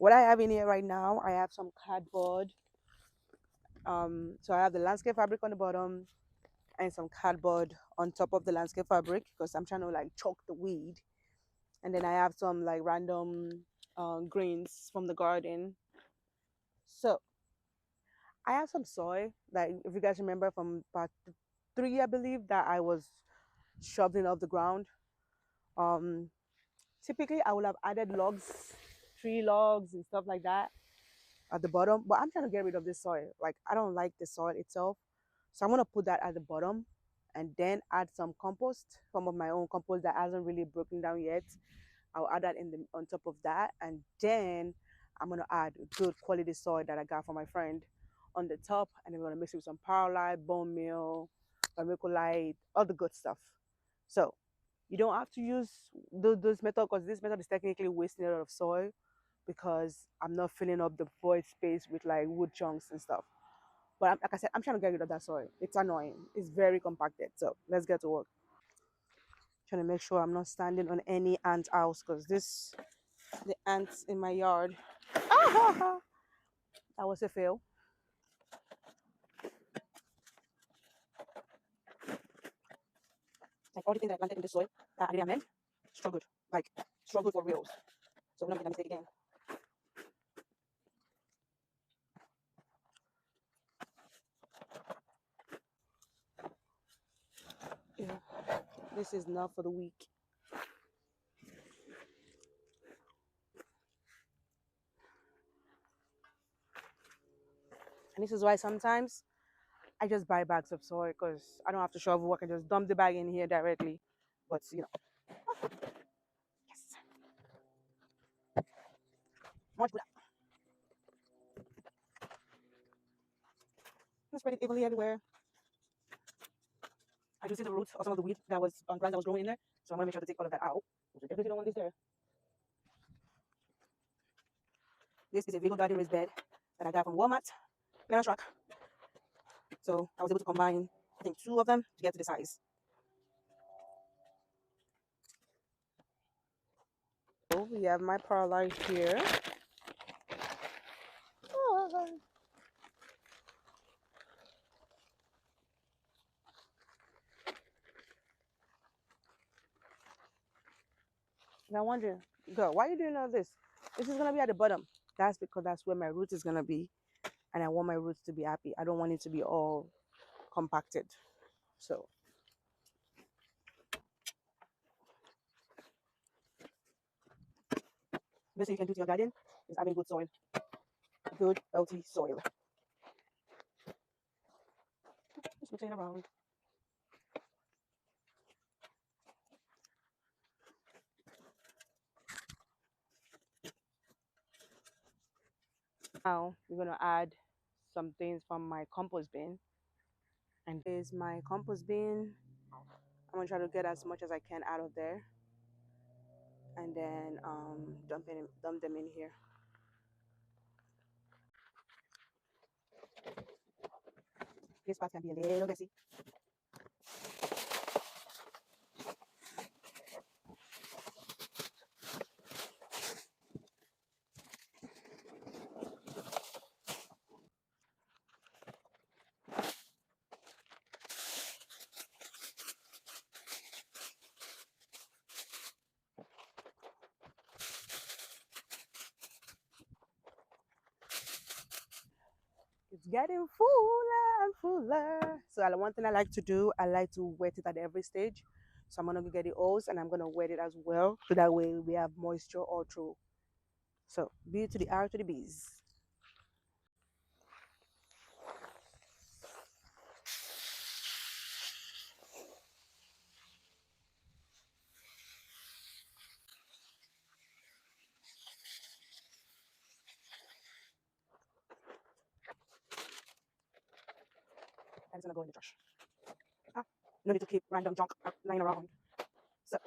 what I have in here right now, I have some cardboard. So I have the landscape fabric on the bottom and some cardboard on top of the landscape fabric because I'm trying to like choke the weed. And then I have some like random greens from the garden. So I have some soy, like if you guys remember from part three, I believe, that I was shoveling off the ground. Um, Typically I would have added logs, tree logs and stuff like that at the bottom, but I'm trying to get rid of this soil. Like I don't like the soil itself, so I'm gonna put that at the bottom, and then add some compost, some of my own compost that hasn't really broken down yet. I'll add that in the on top of that, and then I'm gonna add good quality soil that I got from my friend on the top, and then we're gonna mix it with some perlite, bone meal, vermiculite, all the good stuff. So you don't have to use those method because this method is technically wasting a lot of soil because I'm not filling up the void space with like wood chunks and stuff. But like I said, I'm trying to get rid of that soil. It's annoying. It's very compacted. So let's get to work. Trying to make sure I'm not standing on any ant house because the ants in my yard. That was a fail. Like all the things that I planted in the soil that I didn't amend, struggled. Like struggled for reals. So we're not making that mistake again. Yeah. This is not for the weak. And this is why sometimes I just buy bags of soy because I don't have to shovel. I can just dump the bag in here directly. But you know, yes, much better. Spread it evenly everywhere. I do see the roots of some of the weed that was on grass that was growing in there, so I'm gonna make sure to take all of that out. I definitely don't want this there. This is a Vigo garden raised bed that I got from Walmart, Clearance Rack. So I was able to combine, I think, two of them to get to the size. So we have my perlite here. And I wonder, girl, why are you doing all this? This is gonna be at the bottom. That's because that's where my root is gonna be, and I want my roots to be happy. I don't want it to be all compacted. So best thing you can do to your garden is having good soil, good healthy soil. Just mix it around. Now we're gonna add some things from my compost bin, and this is my compost bin. I'm gonna try to get as much as I can out of there, and then dump them in here. This part can be a little messy. It's getting fuller and fuller. So one thing I like to do, I like to wet it at every stage. So I'm gonna go get the hose and I'm gonna wet it as well, so that way we have moisture all through. So B to the R to the B's. And it's gonna go in the trash. Ah, no need to keep random junk lying around. So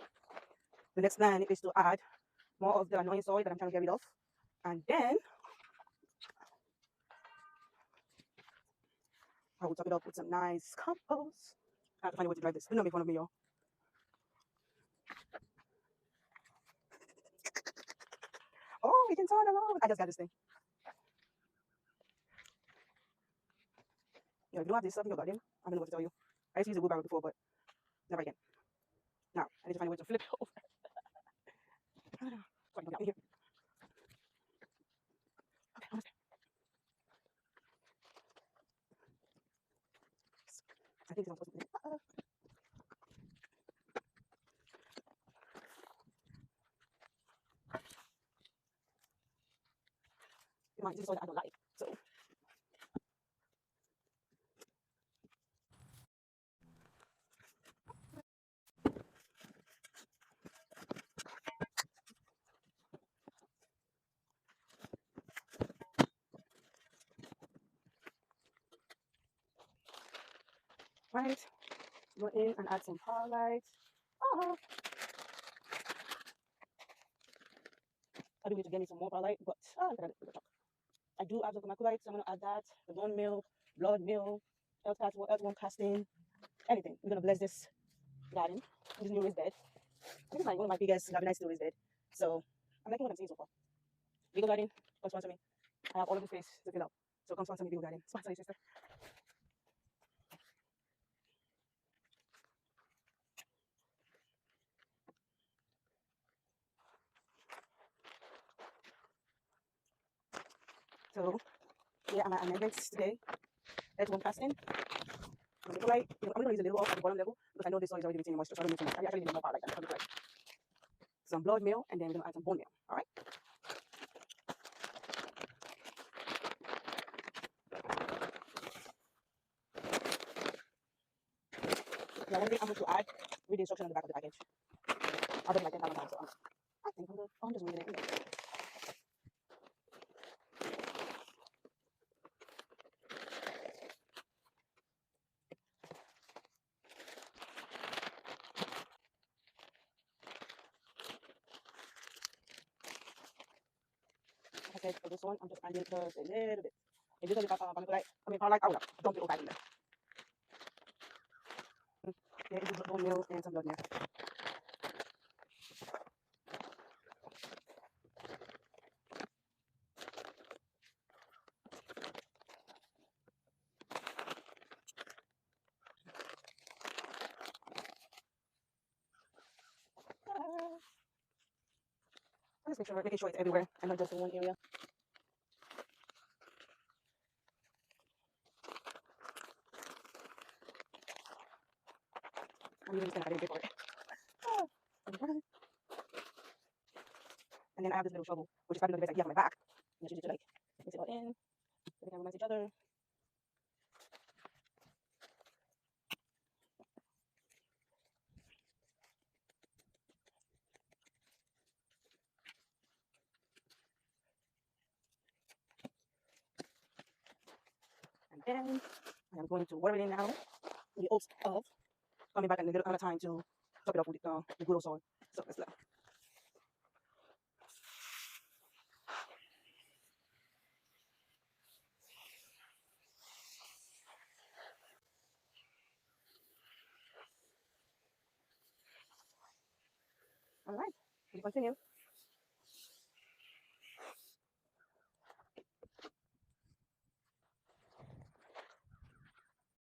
the next plan is to add more of the annoying soil that I'm trying to get rid of. And then I will top it up with some nice compost. I have to find a way to drive this. Do not make fun of me, y'all. Oh we can turn around. I just got this thing. You know, if you don't have this stuff in your garden, I don't know what to tell you. I used to use a wheelbarrow before, but never again. Now, I need to find a way to flip it over. I don't know. So I can get out of here. Okay, almost there. Yes. I think this is supposed to be. This is soil that I don't like. So, right. Go in and add some perlite. Oh, I do need to get me some more perlite, but I gotta do the talk. I do have some vermiculite, so I'm gonna add that. The bone meal, blood meal, earthworm casting, anything. We're gonna bless this garden, this new raised bed. This is one of my biggest garden still raised bed. So I'm liking what I'm seeing so far. Legal garden, come sponsor me. I have all of the space to fill up. So come sponsor me, Legal garden. Sponsor your sister. So yeah, I'm at amendments today. Earthworm casting. Vermiculite. I'm gonna use a little off at the bottom level because I know this soil is already retaining moisture, so I don't need too much. I actually need more power like that. Some blood meal, and then we're gonna add some bone meal. All right. Now, one thing I'm going to add, read the instruction on the back of the package. I've done like 10,000 times, so I think I'm just reading it. Like I said, for this one, I'm just adding just a little bit. If you don't have vermiculite, perlite, I would have dumped it all back in there. Yeah, it's just bone meal and some blood meal. Just making sure it's everywhere and not just in one area. I'm even just gonna add it for it. And then I have this little shovel, which is probably not the best idea on my back. I'm just use it to like mix it all in, so they can romance each other. And then I am going to water it in now in the hopes of coming back in a little amount of time to top it off with the good old soil. So let's go. All right, we continue.